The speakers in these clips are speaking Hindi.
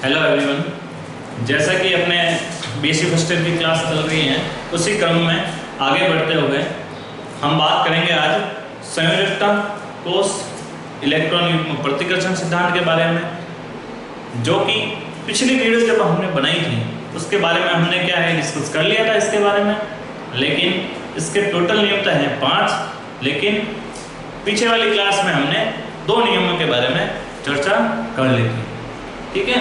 हेलो एवरीवन, जैसा कि अपने बीएससी फर्स्ट ईयर की क्लास चल रही है उसी क्रम में आगे बढ़ते हुए हम बात करेंगे आज संयोजकता कोष इलेक्ट्रॉन युग्म प्रतिकर्षण सिद्धांत के बारे में, जो कि पिछली वीडियो जब हमने बनाई थी उसके बारे में हमने क्या है डिस्कस कर लिया था इसके बारे में। लेकिन इसके टोटल नियम तो हैं 5, लेकिन पीछे वाली क्लास में हमने 2 नियमों के बारे में चर्चा कर ली थी। ठीक है,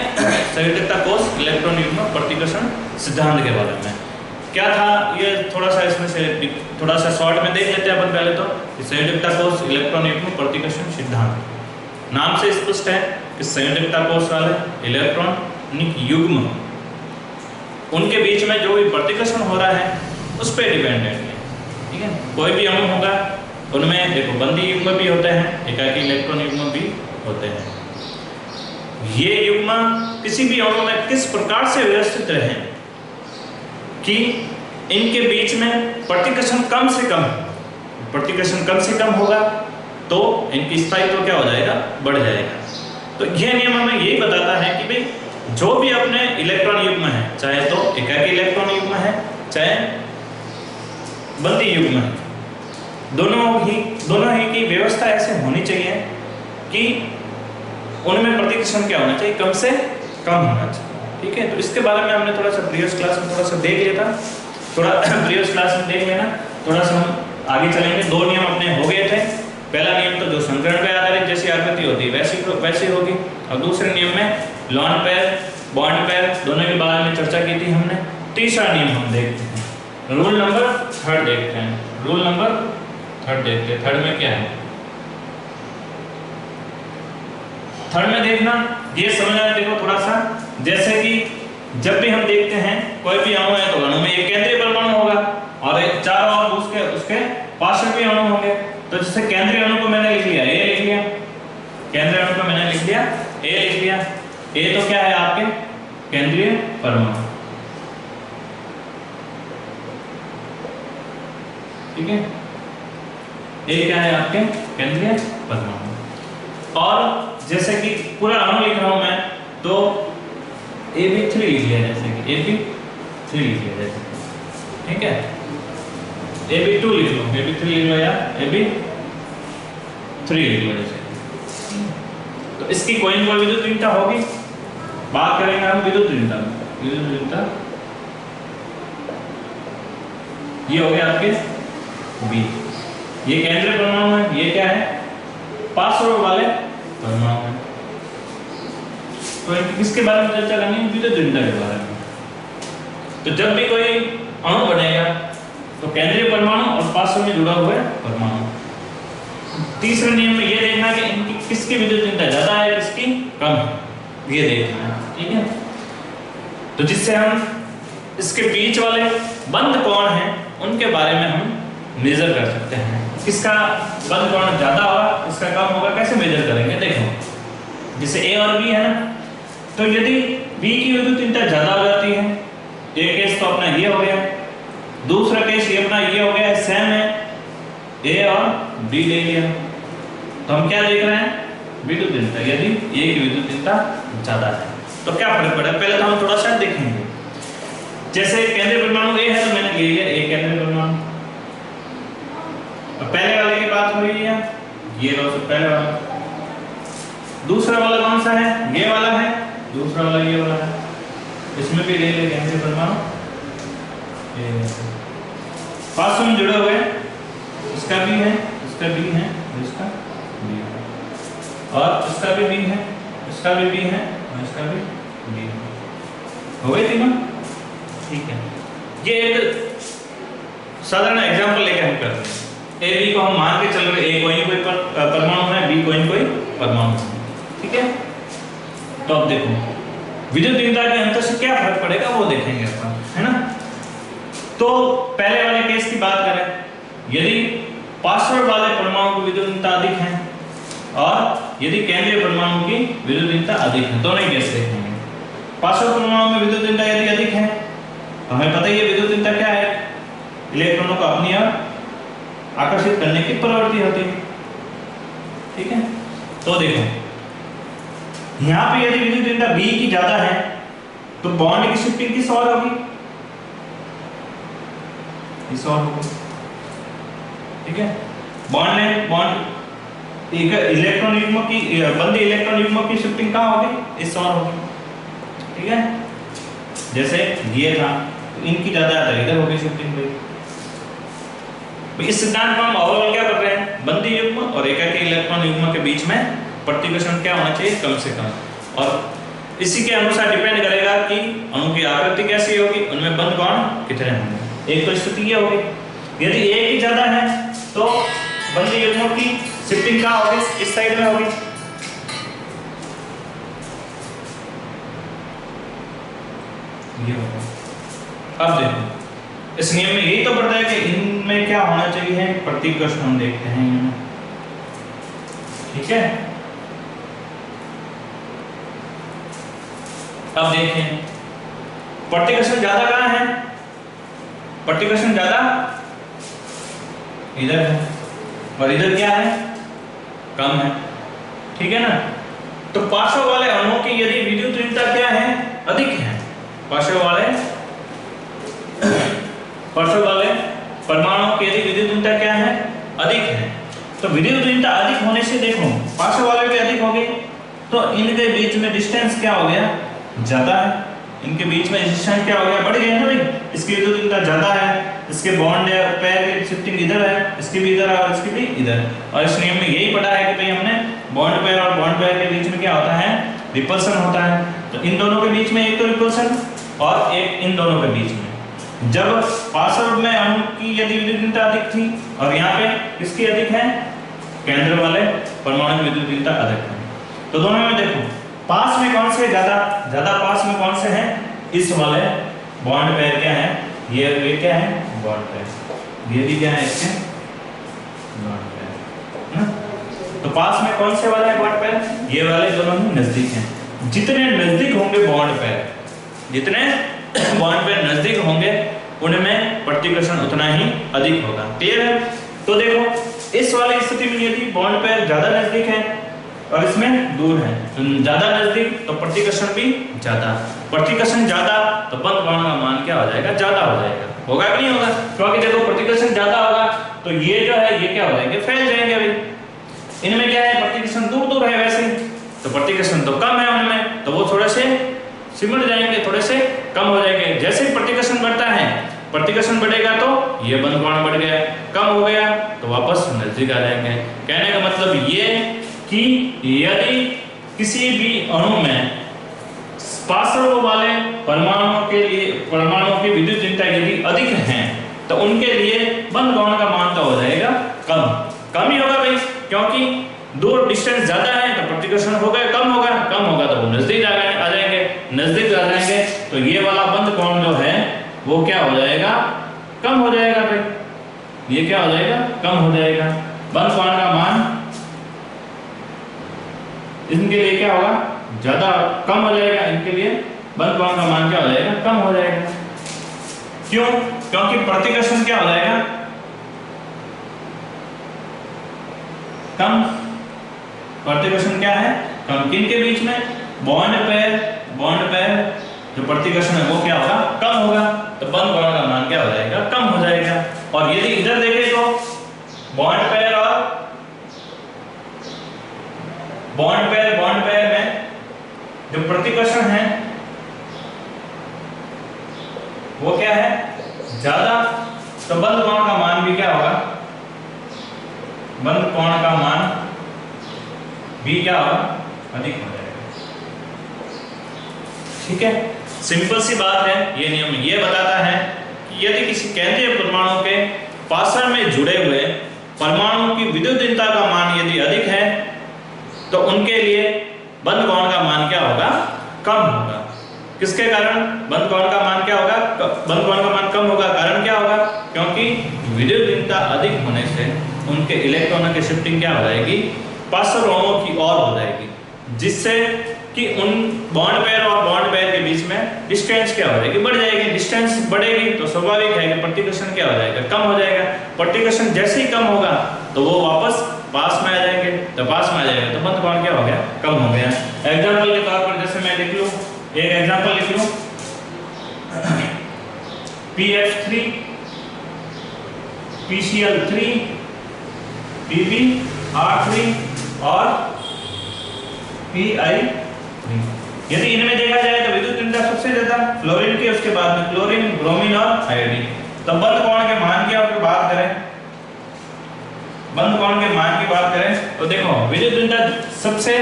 संयोजकता कोष इलेक्ट्रॉन युग्म प्रतिकर्षण सिद्धांत के बारे में क्या था, ये थोड़ा सा इसमें से थोड़ा सा शॉर्ट में देख लेते हैं अपन। पहले तो संयोजकता कोष इलेक्ट्रॉन युग्म प्रतिकर्षण सिद्धांत नाम से स्पष्ट है कि संयोजकता कोष वाले इलेक्ट्रॉनिक युग्म उनके बीच में जो भी प्रतिकर्षण हो रहा है उस पर डिपेंडेंट है। ठीक है, कोई भी अणु होगा उनमें देखो बंदी युग्म भी होते हैं, एकाकी इलेक्ट्रॉन युग्म भी होते हैं। ये युग्म किसी भी अणु में किस प्रकार से व्यवस्थित रहे कि इनके बीच में प्रतिकर्षण कम से कम, प्रतिकर्षण कम से कम होगा तो इनकी स्थायित्व क्या हो जाएगा, बढ़ जाएगा। तो यह नियम हमें यही बताता है कि भाई जो भी अपने इलेक्ट्रॉन युग्म है, चाहे तो एकाकी इलेक्ट्रॉन युग्म है चाहे बंदी युग्म है, दोनों ही की व्यवस्था ऐसे होनी चाहिए कि उनमें प्रतिकर्षण क्या होना चाहिए, कम से कम होना चाहिए। ठीक है, तो इसके बारे में हमने थोड़ा सा प्रीवियस क्लास में थोड़ा सा देख लिया था, थोड़ा प्रीवियस क्लास में देख लेना, थोड़ा सा हम आगे चलेंगे। 2 नियम अपने हो गए थे। पहला नियम तो जो संकरण पे आधारित जैसी आकृति होती है वैसी होगी, और दूसरे नियम में लॉन पेयर बॉन्ड पेयर दोनों के बारे में चर्चा की थी हमने। तीसरा नियम हम देखते हैं, रूल नंबर 3 देखते हैं। रूल नंबर 3 देखते हैं। 3 में क्या है, 3 में देखना ये समझना है। देखो थोड़ा सा, जैसे कि जब भी हम देखते हैं कोई भी अणु है तो अणु में एक केंद्रीय परमाणु होगा और एक चारों ओर उसके पार्श्व भी अणु होंगे। तो जैसे केंद्रीय अणु को मैंने लिख लिया, ए लिख लिया, केंद्रीय अणु को मैंने लिख लिया, ए लिख लिया। ए तो क्या है आपके केंद्रीय परमाणु। ठीक है, ए क्या है आपके केंद्रीय परमाणु। और जैसे कि पूरा अणु लिख रहा हूं मैं तो AB3 लिख लिया, जैसे कि AB3 लिख लिया जैसे। ठीक है, AB2 लिख लो, AB3 लिख लो या AB3 लिख लो जैसे। तो इसकी कोई न कोई विद्युत ऋणता होगी। बात करेंगे हम विद्युत ऋणता। विद्युत ऋणता ये हो गया आपके B। ये केंद्रीय परमाणु है, ये क्या है पार्श्व वाले परमाणु है। तो किसके बारे में चर्चा करनी है, विद्युत ऋणता के बारे में। तो जब भी कोई अणु बनेगा तो केंद्रीय परमाणु और पार्श्व में जुड़ा हुआ परमाणु। तीसरे नियम में ये देखना कि इनकी किसकी विद्युत ऋणता ज्यादा है किसकी कम है, ये देखना है। ठीक है, तो जिससे हम इसके बीच वाले बंद कोण हैं उनके बारे में हम मेजर कर सकते हैं। किसका बंद कोण ज्यादा होगा इसका कम होगा, कैसे मेजर करेंगे। देखो जैसे ए और बी है ना, तो यदि बी की विद्युत ऋणता ज्यादा हो जाती है, एक केस तो अपना ये हो गया, दूसरा केस ये अपना ये हो गया, सेम है ए और बी ले लिया। तो हम क्या देख रहे हैं विद्युत ऋणता, यदि ए की विद्युत ऋणता ज्यादा है तो क्या फर्क पड़ेगा। पहले तो हम थोड़ा सा देखेंगे। जैसे केंद्रीय परमाणु ए है तो मैंने ले लिया ए केंद्रीय परमाणु। पहले वाले की बात हुई है, ये लो पहले वाला। दूसरा वाला कौन सा है, ये वाला है। दूसरा वाला ये वाला है, इसमें भी ले ले केंद्रीय परमाणु। पार्श्व में जुड़े हुए इसका भी है, इसका भी है, इसका भी है, और इसका भी है, इसका भी है, और इसका भी है। हो गए तीनों। ठीक है, ये एक साधारण एग्जांपल लेके हम करते हैं। ए बी को हम मान के चल रहे, ए कोई कोई परमाणु है, बी कोई परमाणु है। ठीक है, तो अब देखो विद्युत ऋणता के अंतर से क्या फर्क पड़ेगा वो देखेंगे अपन, है ना। तो पहले वाले केस की बात करें, यदि पार्श्व वाले परमाणु की विद्युत ऋणता अधिक है और यदि केंद्रीय परमाणु की विद्युत ऋणता अधिक है, दोनों ही केस देखेंगे। पार्श्व परमाणु में विद्युत ऋणता यदि अधिक है, हमें पता ही है विद्युत ऋणता क्या है, इलेक्ट्रॉनों को अपनी ओर आकर्षित करने की प्रवृत्ति होती है। ठीक है, तो देखो यहाँ पे यदि विद्युत दीनता B की ज्यादा है तो बॉन्ड की शिफ्टिंग किस ओर होगी, इस ओर होगी। ठीक है, बॉन्ड इलेक्ट्रॉन युग्म की बंद इलेक्ट्रॉन युग्म की शिफ्टिंग कहाँ होगी, इस ओर होगी। ठीक है, जैसे ये था तो इनकी ज्यादा है इधर होगी शिफ्टिंग भाई। इस सिद्धांत में हम ओवरऑल क्या कर रहे हैं, बंदी युग्म और एकाकी इलेक्ट्रॉन युग्म के बीच में प्रतिकर्षण क्या होना चाहिए, कम से कम। और इसी के अनुसार डिपेंड करेगा कि अणु की आकृति कैसी होगी, उनमें बंद बॉन्ड कितने होंगे। एक तो स्थिति ये होगी, यदि एक ही ज्यादा है तो बंदी युग्मों की शिफ्टिंग कहाँ होगी, इस साइड में होगी। ये होगा। अब देखो इस नियम में यही तो पड़ता है कि इनमें क्या होना चाहिए, प्रतिकर्षण हम देखते हैं। ठीक है, अब देखें प्रतिकर्षण ज्यादा कहां है, प्रतिकर्षण ज्यादा इधर है और इधर क्या है, कम है। ठीक है ना, तो पार्श्व वाले अणुओं की यदि विद्युत ऋणता क्या है, अधिक है, पार्श्व वाले परमाणुओं की यदि विद्युत ऋणता क्या है, अधिक है, तो विद्युत ऋणता अधिक होने से देखो पार्श्व वाले भी अधिक हो गए तो इनके बीच में डिस्टेंस क्या हो गया, ज्यादा है। इनके बीच में डिस्टेंस क्या हो गया, बढ़ गया ना भाई। इसकी विद्युत ऋणता ज्यादा है, इसके बॉन्ड या पैर की शिफ्टिंग इधर है, इसकी भी इधर और इसकी भी इधर। और इस नियम में यही पढ़ा है कि भाई हमने बॉन्ड पैर और बॉन्ड पैर के बीच में क्या होता है, रिपल्सन होता है। तो इन दोनों के बीच में एक तो रिपल्सन और एक इन दोनों के बीच में। जब पार्श्व में अणु की यदि विद्युत ऋणता अधिक थी और यहाँ पे किसकी अधिक है, केंद्र वाले परमाणु की विद्युत ऋणता अधिक है। तो दोनों में देखो पास में कौन से ज्यादा, पास में कौन से हैं, इस वाले बॉन्ड पेयर क्या है, ये क्या है, बॉन्ड पेयर, ये भी क्या है, इसके बॉन्ड पेयर। तो पास में कौन से वाला है बॉन्ड पेयर, ये वाले दोनों ही नजदीक हैं। जितने नजदीक होंगे बॉन्ड पेयर, जितने बॉन्ड पेयर नजदीक होंगे उनमें प्रतिकर्षण उतना ही अधिक होगा। क्लियर है। तो देखो इस वाली स्थिति में यदि बॉन्ड पेयर ज्यादा नजदीक है और इसमें दूर है, तो ज्यादा नजदीक तो प्रतिकर्षण भी ज्यादा, प्रतिकर्षण ज्यादा तो बंद बॉन्ड का मान क्या हो जाएगा, ज्यादा हो जाएगा। होगा कि नहीं होगा, क्योंकि देखो प्रतिकर्षण ज्यादा होगा तो ये जो है ये क्या हो जाएंगे, फैल जाएंगे भाई। इनमें क्या है, प्रतिकर्षण दूर दूर है वैसे, तो प्रतिकर्षण तो कम है उनमें, तो वो थोड़े से सिमट जाएंगे, थोड़े से कम हो जाएंगे। जैसे ही प्रतिकर्षण बढ़ता है, प्रतिकर्षण बढ़ेगा तो ये बंद बॉन्ड बढ़ गया, कम हो गया तो वापस नजदीक आ जाएंगे। कहने का मतलब ये कि यदि किसी भी अणु में पार्श्व वाले परमाणुओं की विद्युत ऋणता यदि अधिक है तो उनके लिए बंद बॉन्ड का मान तो हो जाएगा कम ही होगा भाई, क्योंकि दूर डिस्टेंस ज्यादा है तो प्रतिकर्षण होगा कम होगा तो वो नजदीक आ जाएंगे, तो ये वाला बंद बॉन्ड जो है वो क्या हो जाएगा, कम हो जाएगा भाई। ये क्या हो जाएगा, कम हो जाएगा। बंद बॉन्ड का मान इनके लिए क्या होगा, ज्यादा कम हो जाएगा, इनके लिए बंद बॉन्ड का मान क्या हो जाएगा, कम हो जाएगा। क्यों, क्योंकि प्रतिकर्षण क्या हो जाएगा, कम। प्रतिकर्षण क्या है, कम। किनके बीच में, बॉन्ड पेयर जो प्रतिकर्षण है वो क्या होगा, कम होगा, तो बंद बॉन्ड का मान क्या हो जाएगा, कम हो जाएगा। और यदि इधर देखें तो बॉन्ड पेयर में जो प्रतिकर्षण है वो क्या है, ज्यादा, तो बंद बॉन्ड का मान भी क्या होगा, बंद बॉन्ड का मान भी क्या होगा, अधिक हो जाएगा। ठीक है, सिंपल सी बात है। ये नियम ये बताता है कि यदि किसी केंद्रीय परमाणु के पार्श्व में जुड़े हुए परमाणु की विद्युत ऋणता का मान यदि अधिक है तो उनके लिए बंद बॉन्ड का मान क्या होगा, कम होगा। किसके कारण बंद बॉन्ड का मान क्या होगा, बंद बॉन्ड का मान कम होगा, कारण क्या होगा, क्योंकि विद्युत ऋणता अधिक होने से उनके इलेक्ट्रॉनों की शिफ्टिंग क्या हो जाएगी, पार्श्व अणुओं की ओर हो जाएगी, जिससे कि उन बॉन्ड पेयर और बॉन्ड पेयर के बीच में डिस्टेंस क्या हो जाएगी, बढ़ जाएगी। डिस्टेंस बढ़ेगी तो स्वाभाविक है कि प्रतिकर्षण क्या हो जाएगा, कम हो जाएगा। प्रतिकर्षण जैसे ही कम होगा तो वो वापस पास में आ जाएंगे, तो पास में आ जाएगा तो बंद बॉन्ड क्या हो गया, कम हो गया। एग्जांपल के तौर पर जैसे मैं लिख लूं, एक एग्जांपल लिख लूं, PF3 PCl3 PbR3 और PI3। यदि इनमें देखा जाए तो विद्युत ऋणता सबसे ज्यादा फ्लोरीन की, उसके बाद में क्लोरीन, ब्रोमीन और आयोडीन। तो बंद कोण के मान की अगर बात करें, बंद कोण के मान की बात करें तो देखो विद्युत ऋणता सबसे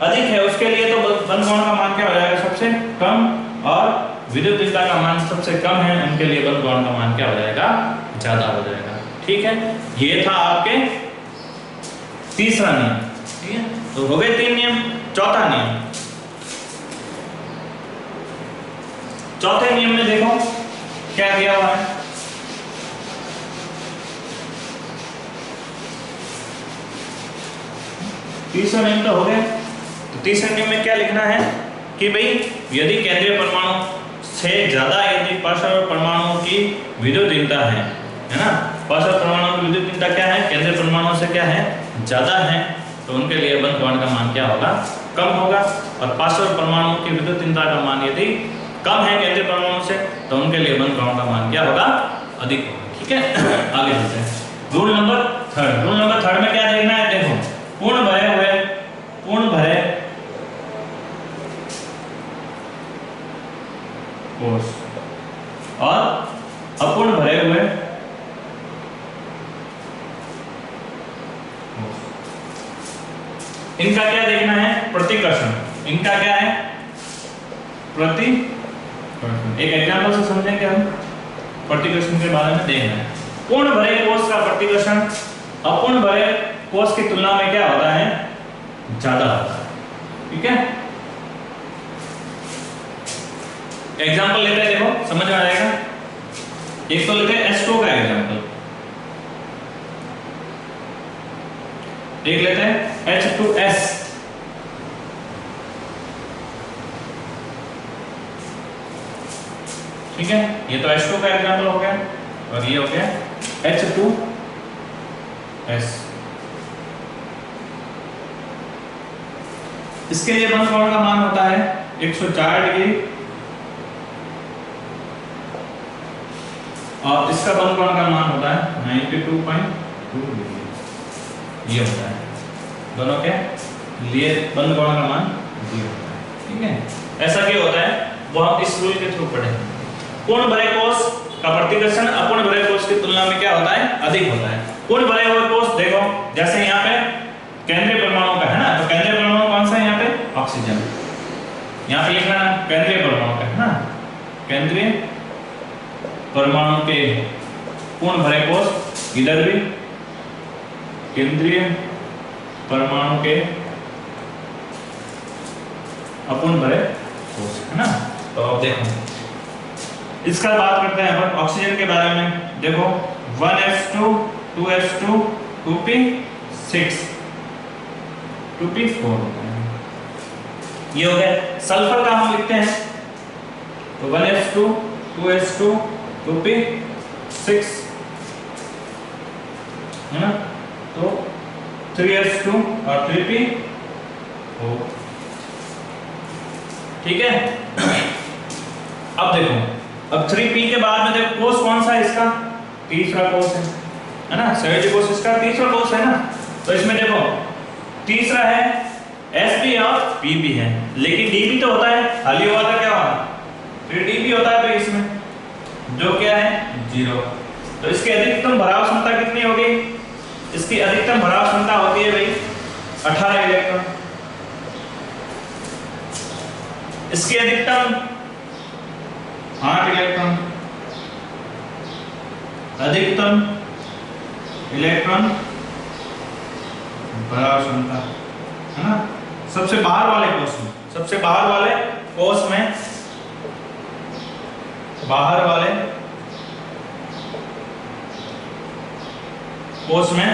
अधिक है उसके लिए तो बंद कोण का मान क्या हो जाएगा, सबसे कम, और विद्युत ऋणता का मान सबसे कम है उनके लिए बंद कोण का मान क्या हो जाएगा, ज्यादा हो जाएगा। ठीक है, ये था आपके तीसरा नियम। ठीक है, तो हो गए 3 नियम। चौथा नियम, चौथे नियम में देखो क्या दिया हुआ है। तीसरा नियम तो हो गया, तो तीसरे नियम में क्या लिखना है कि भाई यदि केंद्रीय परमाणु से ज्यादा यदि परस्पर परमाणुओं की विद्युत ऋणता है ना, परस्पर परमाणु की विद्युत ऋणता क्या है, केंद्रीय परमाणु से क्या है, ज्यादा है, तो उनके लिए बंद बॉन्ड का मान क्या होगा, कम होगा। और परस्पर परमाणु की विद्युत ऋणता का मान यदि कम है केंद्रीय परमाणु से तो उनके लिए बंद बॉन्ड का मान क्या होगा, अधिक होगा। ठीक है, आगे चलते हैं। Rule number 3। रूल नंबर 3 में क्या देखना है, देखो पूर्ण भरे कोष और अपूर्ण भरे हुए इनका क्या देखना है, प्रतिकर्षण। इनका क्या है, प्रतिकर्षण। एक एग्जांपल से समझेंगे हम, प्रतिकर्षण के बारे में देखना है। पूर्ण भरे कोष का प्रतिकर्षण अपूर्ण भरे कोष की तुलना में क्या होता है, ज्यादा होता है। ठीक है, एग्जांपल लेते हैं, देखो समझ में आ जाएगा। एक तो लेते हैं H2 का एग्जांपल, एक लेते हैं H2S। ठीक है, ये तो H2 का एग्जांपल हो गया और ये हो गया H2S। इसके लिए बंद कोण का मान होता है 104 डिग्री और इसका बंद कोण का मान होता है 92.2 डिग्री। ये होता है दोनों के लिए बंद कोण का मान ये होता है। ठीक है, ऐसा क्यों होता है वो हम इस रूल के थ्रू पढ़ेंगे। पूर्ण भरे कोष का प्रतिकर्षण अपूर्ण भरे कोष की तुलना में क्या होता है, अधिक होता है। पूर्ण भरे हुए कोष देखो जैसे यहाँ पे केंद्रीय परमाणु का है ना, तो केंद्रीय परमाणु कौन सा है, यहाँ पे ऑक्सीजन। यहाँ पे लिखना है केंद्रीय परमाणु का है ना, केंद्रीय परमाणु के पूर्ण भरे कोष, इधर भी केंद्रीय परमाणु के अपूर्ण भरे कोष है ना। तो अब देखो इसका बात करते हैं अपन ऑक्सीजन के बारे में। देखो 1s2 2s2 2p6 2p4 ये हो गया। सल्फर का हम लिखते हैं तो 1s2 2s2 2p6 है ना, तो 3s2 और 3p4। ठीक है, अब देखो अब 3p के बाद में देखो कोष कौन सा है इसका, तीसरा कोष है ना, संयोजी कोष इसका तीसरा कोष है ना। तो इसमें देखो तीसरा है sp और pp है, लेकिन dp तो होता है, खाली हुआ था क्या हुआ, फिर dp होता है तो इसमें जो क्या है 0। तो इसकी अधिकतम भराव क्षमता कितनी होगी, इसकी अधिकतम भराव क्षमता होती है भाई 18 इलेक्ट्रॉन। इसकी अधिकतम 8 इलेक्ट्रॉन, अधिकतम इलेक्ट्रॉन भराव क्षमता है ना। सबसे बाहर वाले कोष में, सबसे बाहर वाले कोष में, बाहर वाले कोष में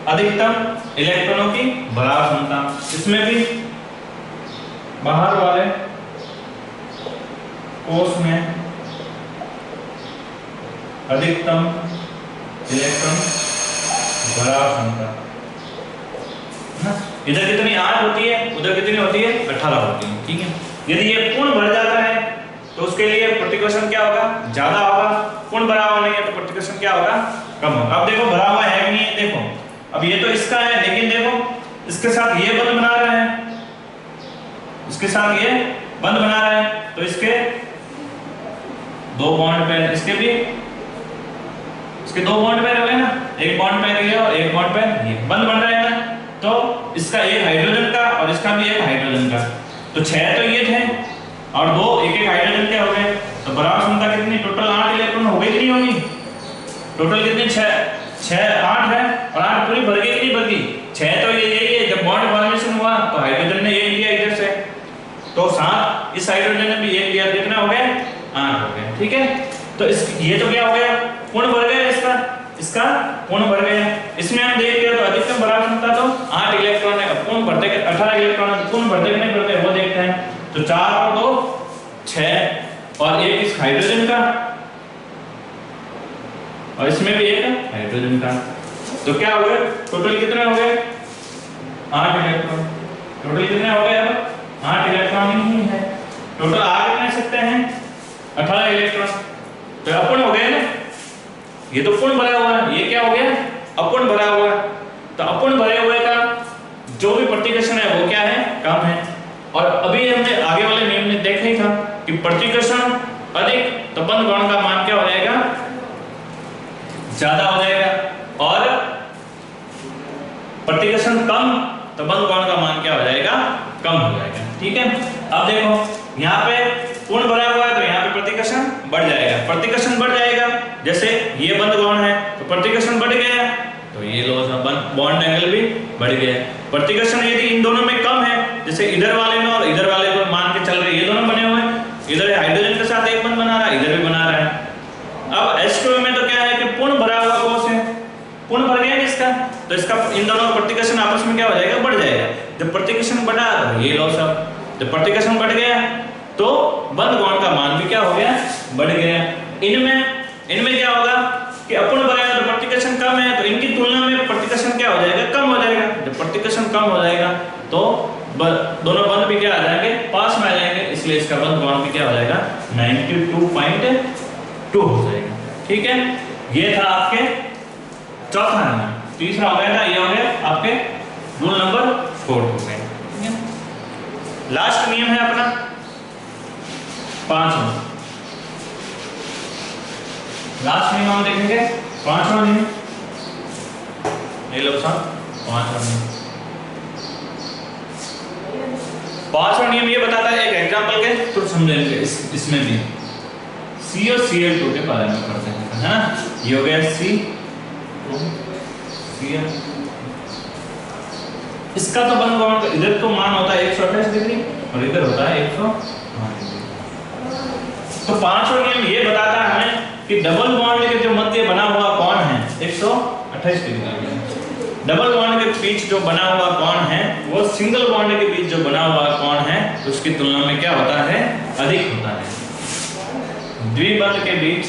अधिकतम इलेक्ट्रॉनों की भराव क्षमता, इसमें भी बाहर वाले कोष में अधिकतम इलेक्ट्रॉन भराव क्षमता, इधर कितनी 8 होती है, उधर कितनी होती है 18 होती है, ठीक है। यदि ये पूर्ण भर जाता है तो उसके लिए प्रतिकर्षण क्या होगा, ज्यादा होगा। पूर्ण भरा हुआ नहीं है तो प्रतिकर्षण क्या होगा, कम होगा। अब देखो भरा हुआ है कि नहीं है, देखो अब ये तो इसका है, लेकिन देखो इसके साथ ये बंध बना रहा है, इसके साथ ये बंध बना रहा है, तो इसके 2 बॉन्ड पेयर, इसके भी इसके 2 बॉन्ड पेयर हो गए ना, एक बॉन्ड पेयर ये और एक बॉन्ड पेयर ये, बंध बन रहा है ना। तो इसका एक हाइड्रोजन का और इसका भी एक हाइड्रोजन का, तो 6 तो ये थे और 2 एक हाइड्रोजन के हो गए, तो भराव क्षमता कितनी, टोटल 8 इलेक्ट्रॉन हो गई कि नहीं होगी, टोटल कितनी 6 8 है, और 8 पूरी भर गई कि नहीं भर गई, 6 तो ये यही है। जब बॉन्ड फॉर्मेशन हुआ तो हाइड्रोजन ने ये लिया इधर से, तो 7 इस हाइड्रोजन ने भी ये लिया, कितना हो गया 8 हो गया, ठीक है। तो इस ये तो क्या हो गया, पूर्ण भर गया, इसका पूर्ण भर गया। इसमें हम देख लिया तो अधिकतम भराव क्षमता तो 8 इलेक्ट्रॉन है, पूर्ण भरते 18 इलेक्ट्रॉन है, पूर्ण भरते कि नहीं भरते वो देखते हैं। तो 4 और 2 6 और एक इस हाइड्रोजन का और इसमें भी एक हाइड्रोजन का, तो क्या हो गया, टोटल कितने हो गए 8 इलेक्ट्रॉन, टोटल कितने हो गए, अब 8 इलेक्ट्रॉन ही है, टोटल आ कितने सकते हैं 18 इलेक्ट्रॉन, तो अपूर्ण हो गए ना, ये तो पूर्ण भरा हुआ है, ये क्या हो गया अपूर्ण भरा हुआ है। तो अपूर्ण भरे हुए का जो भी प्रतिकर्षण है वो क्या है, कम है। और अभी हमने आगे वाले नियम में देखा ही था कि प्रतिकर्षण अधिक तो बंध कोण का मान क्या हो जाएगा, ज्यादा हो जाएगा, और प्रतिकर्षण कम तो बंध कोण का मान क्या हो जाएगा, कम हो जाएगा, ठीक है। अब देखो यहाँ पे पूर्ण भरा हुआ है तो यहाँ पे प्रतिकर्षण बढ़ जाएगा, प्रतिकर्षण बढ़ जाएगा, जैसे ये बंध कोण है तो प्रतिकर्षण बढ़ गया, तो ये लो बॉन्ड एंगल भी बढ़ गया। प्रतिकर्षण यदि इन दोनों में कम है, जैसे इधर वाले में और इधर वाले में मान के चल रहे, ये दोनों बने हुए हैं, इधर हाइड्रोजन के साथ एक बंध बना रहा है, इधर भी बना रहा है। अब H2 में तो क्या है कि पूर्ण भरा हुआ कोष है, पूर्ण भर गया इसका, तो इसका इन दोनों का प्रतिकर्षण आपस में क्या हो जाएगा, बढ़ जाएगा। जब प्रतिकर्षण बढ़ा तो ये लो सब, जब प्रतिकर्षण बढ़ गया तो बंध कोण का मान भी क्या हो गया, बढ़ गया। इनमें क्या होगा कि अपूर्ण भरा है तो प्रतिकर्षण कम है, तो इनकी तुलना में प्रतिकर्षण क्या हो जाएगा, कम हो जाएगा। जब प्रतिकर्षण कम हो जाएगा तो दोनों बंध भी क्या आ जाएंगे, पास में आ जाएंगे, इसलिए इसका बंध कोण भी क्या हो जाएगा 92.2 हो जाएगा, ठीक है। ये था आपके चौथा नियम, तीसरा हो गया था, ये हो गया आपके रूल नंबर 4 हो गए, ठीक है। लास्ट नियम है अपना 5वां, लास्ट नियम हम देखेंगे 5वां नियम, ये लो साहब 5वां नियम। 5वां नियम ये बताता है, एक एग्जांपल के तो समझेंगे इसमें भी C और Cl2 के बारे में पढ़ते हैं, है ना। ये हो गया C, Cl, इसका तो बंध कोण इधर तो मान होता है 128 डिग्री और इधर होता है 108 डिग्री। तो 5वां नियम ये बताता है हमें कि डबल बॉन्ड के जो मध्य बना हुआ कोण है 128 डिग्री, डबल बॉन्ड के बीच जो बना हुआ कोण है वो सिंगल बॉन्ड के बीच जो बना हुआ कोण है उसकी तुलना में क्या होता है, अधिक होता है। द्विबंध के बीच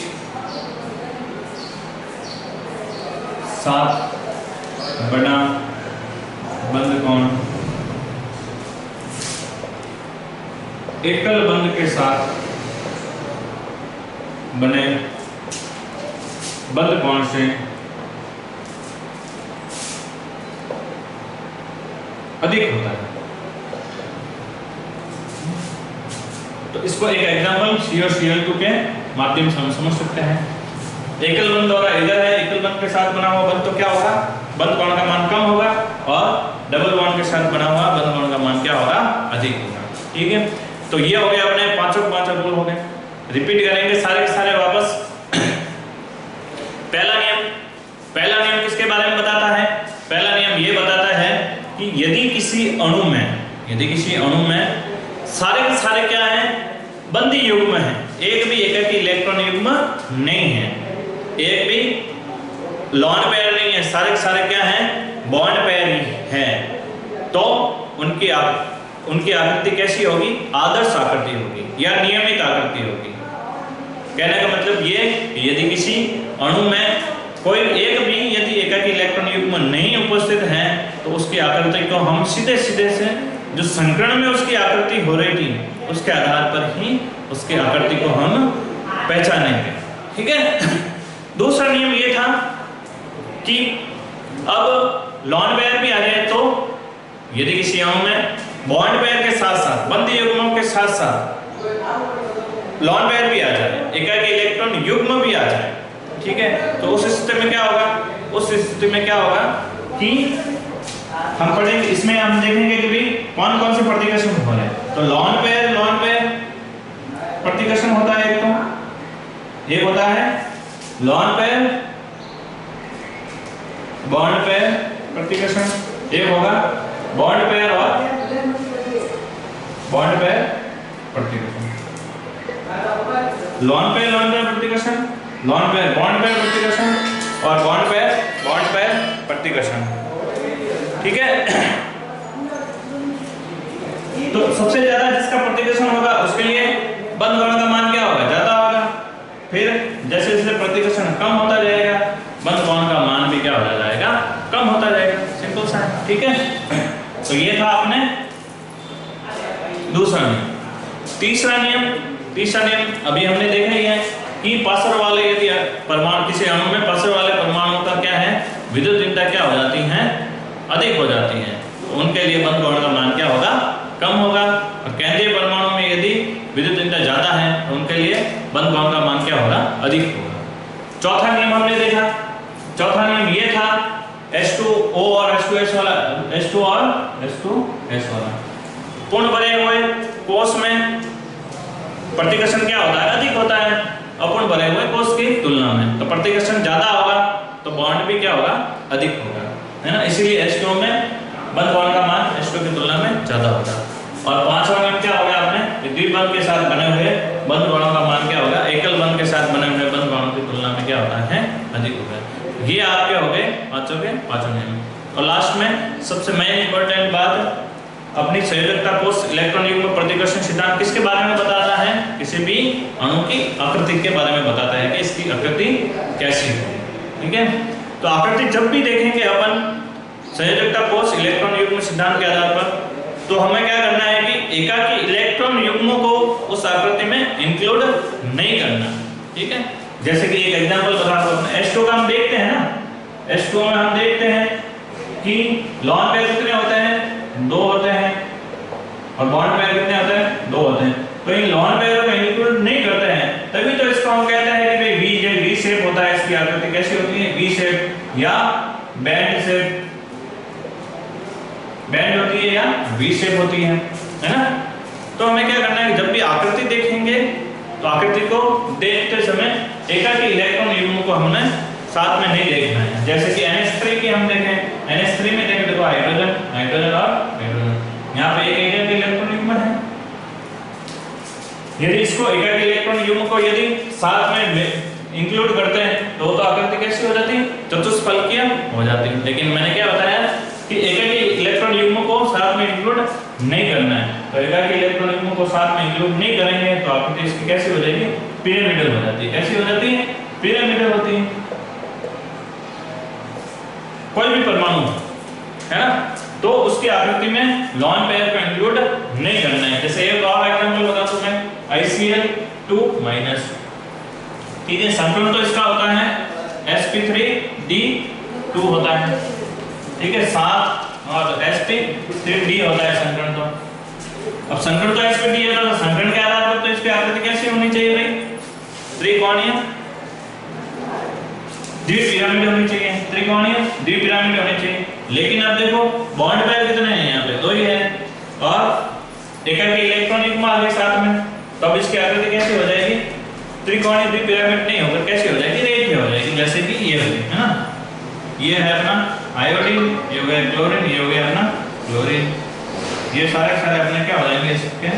7 बड़ा बंध कोण एकल बंध के साथ बने बंध कोण से अधिक होता है। तो इसको एक एग्जांपल C और Cl2 के माध्यम से हम समझ सकते हैं। एकल बंध होगा इधर है, एकल बंध के साथ बना हुआ बंध तो क्या होगा, बंध कोण का मान कम होगा, और डबल बॉन्ड के साथ बना हुआ बंध कोण का मान क्या होगा, अधिक होगा, ठीक है। तो ये हो गया अपने पांचों रूल हो गए। रिपीट करेंगे सारे के सारे वापस। पहला नियम किसके बारे में बताता है, पहला नियम ये बताता है कि यदि किसी अणु में सारे के सारे क्या है, बंदी युग्म है, एक भी एकाकी इलेक्ट्रॉन युग्म नहीं है, एक भी लॉन पेयर नहीं है, सारे के सारे क्या है, बॉन्ड पेयर ही है, तो उनकी आप उनकी आकृति कैसी होगी? आदर्श आकृति होगी या नियमित आकृति होगी। कहने का मतलब ये कि यदि किसी अणु में कोई एक भी यदि एकाकी इलेक्ट्रॉन युग्म नहीं उपस्थित है तो उसकी आकृति को हम सीधे सीधे से जो संकरण में उसकी आकृति हो रही थी उसके आधार पर ही उसकी आकृति को हम पहचानेंगे। ठीक है। दूसरा नियम ये था कि अब लॉन पेयर भी आ जाए तो यदि किसी अणु में बॉन्ड पेयर के साथ साथ बंदी युग्मों के साथ साथ लॉन पेयर भी आ जाए, एकाकी इलेक्ट्रॉन युग्म भी आ जाए, ठीक है, तो उस स्थिति में क्या होगा? उस स्थिति में क्या होगा कि हम पढ़ेंगे, इसमें हम देखेंगे कि भाई कौन कौन से प्रतिकर्षण हो रहे हैं। तो लॉन पेयर प्रतिकर्षण होता है, एक होता है लॉन पेयर बॉन्ड पेयर प्रतिकर्षण, एक होगा बॉन्ड पेयर और बॉन्ड पेयर प्रतिकर्षण। लॉन पेयर प्रतिकर्षण, लॉन पेयर बॉन्ड पेयर प्रतिकर्षण और बॉन्ड पेयर प्रतिकर्षण। ठीक है। तो सबसे ज्यादा जिसका प्रतिकर्षण होगा उसके लिए बंद कोण का मान क्या होगा? ज्यादा होगा। फिर जैसे जैसे प्रतिकर्षण कम होता जाएगा बंद कोण का मान भी क्या होता जाएगा? कम होता जाएगा। सिंपल सा। ठीक है। तो ये था अपने दूसरा नियम। तीसरा नियम अभी हमने देखा ही है कि पासर वाले यदि परमाणु किसी अणु में पासर वाले परमाणु का क्या है? विद्युत ऋणता क्या हो जाती है? अधिक हो जाती है। तो उनके लिए बंद कोण का मान क्या होगा? कम होगा। और केंद्रीय परमाणु में यदि विद्युत ऋणता ज्यादा है तो उनके लिए बंद कोण का मान क्या होगा? अधिक होगा। चौथा नियम हमने देखा। चौथा नियम ये था H2O और H2S वाला, H2 और H2S वाला पूर्ण भरे हुए कोष में प्रतिकर्षण क्या होता है? अधिक होता है अपूर्ण भरे हुए कोष की तुलना में। तो प्रतिकर्षण ज्यादा होगा तो बॉन्ड भी क्या होगा? अधिक होगा, है ना। इसीलिए H2O में बंद कोण का मान H2 की तुलना में ज्यादा होगा। और पांचवा नियम क्या होगा? आपने द्विबंध के साथ बने हुए बंद कोणों का मान क्या होगा? एकल बंध के साथ बने हुए बंद कोणों की तुलना में क्या होता है? अधिक होगा। ये आपके हो गए पांचों नियम। और लास्ट में सबसे मेन इंपॉर्टेंट बात, अपनी संयोजकता कोष इलेक्ट्रॉन युग्म प्रतिकर्षण सिद्धांत किसके बारे में बताता है? किसी भी अणु की आकृति के बारे में बताता है कि इसकी आकृति कैसी है। ठीक है। तो आकृति जब भी देखेंगे अपन संयोजकता कोष इलेक्ट्रॉन युग्म सिद्धांत के आधार पर, तो हमें क्या करना है कि एकाकी इलेक्ट्रॉन युग्मों को उस आकृति में इंक्लूड नहीं करना। ठीक है। जैसे कि एक एग्जांपल बता दो, H2 का हम देखते हैं ना, H2 में हम देखते हैं कि लॉन पेयर कितने होते हैं? 2 होते हैं। और बॉन्ड पेयर कितने होते हैं? 2 होते हैं। तो इन लॉन पेयर को इंक्लूड नहीं करते हैं, तभी तो इसको हम कहते हैं कि भाई वी शेप होता है। इसकी आकृति कैसी होती है? वी शेप या बैंड शेप, बैंड होती है या वी शेप होती है ना। तो हमें क्या करना है कि जब भी आकृति देखेंगे तो आकृति को देखते समय एकाकी इलेक्ट्रॉन युग्म को हमने साथ में नहीं देखना है। जैसे कि NH3 की हम देखें, NH3 में देखें, देखो हाइड्रोजन और हाइड्रोजन, यहाँ पे एक एकाकी इलेक्ट्रॉन युग्म है। यदि इसको एकाकी इलेक्ट्रॉन युग्म को यदि साथ में इंक्लूड करते हैं तो आकृति कैसी हो जाती है? चतुष्फलकीय हो जाती है। लेकिन मैंने क्या बताया कि एकाकी इलेक्ट्रॉन युग्म को साथ में इंक्लूड नहीं करना है। तो एकाकी इलेक्ट्रॉन युग्म को साथ में इंक्लूड नहीं करेंगे तो आकृति इसकी कैसी हो जाएगी? पिरामिडल हो जाती है। कैसी हो जाती है? पिरामिडल होती है। कोई भी परमाणु है ना, तो उसकी आकृति में लॉन पेयर को इंक्लूड नहीं करना है। जैसे एक और एग्जांपल बता दूं मैं, ICl2-। ठीक है। संकरण तो इसका होता है sp3d2 होता है। ठीक है। 7 और sp3d होता है संकरण तो। अब संकरण तो sp3d है तो संकरण के आधार पर तो इसकी आकृति कैसी होनी चाहिए भाई? त्रिकोणीय द्विपिरामिड होनी चाहिए। त्रिकोणीय द्विपिरामिड होनी चाहिए। लेकिन अब देखो बॉन्ड पेयर कितने हैं? यहाँ पे 2 ही है और एकाकी इलेक्ट्रॉन युग्म आ गए साथ में, तो अब इसकी आकृति कैसी हो जाएगी? त्रिकोणीय द्विपिरामिड नहीं होकर कैसी हो जाएगी? रेखीय हो जाएगी। जैसे कि ये होगी, है ना। ये है अपना आयोडीन, ये हो गया क्लोरीन, ये हो गया अपना क्लोरीन। ये सारे अपने क्या हो जाएंगे? इसके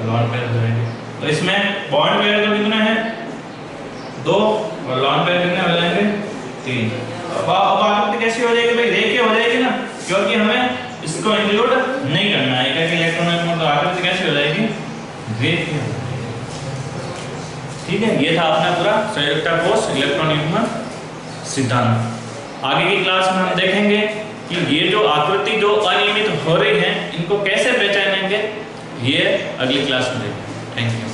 लॉन पेयर हो जाएंगे। तो इसमें बॉन्ड पेयर तो कितने हैं? 2 और लॉन पेयर कितने हो जाएंगे? 3। अब आकृति कैसी हो जाएगी भाई? रेखीय हो जाएगी ना, क्योंकि हमें इसको इंक्लूड नहीं एक इलेक्ट्रॉन युग्म तो आकृति कैसी हो जाएगी, रेखीय। ठीक है, ये था अपना पूरा संयोजकता कोष इलेक्ट्रॉन युग्म सिद्धांत। आगे की क्लास में हम देखेंगे कि ये जो आकृति जो अनियमित हो रही है इनको कैसे पहचानेंगे, ये अगली क्लास में देखेंगे। Thank you.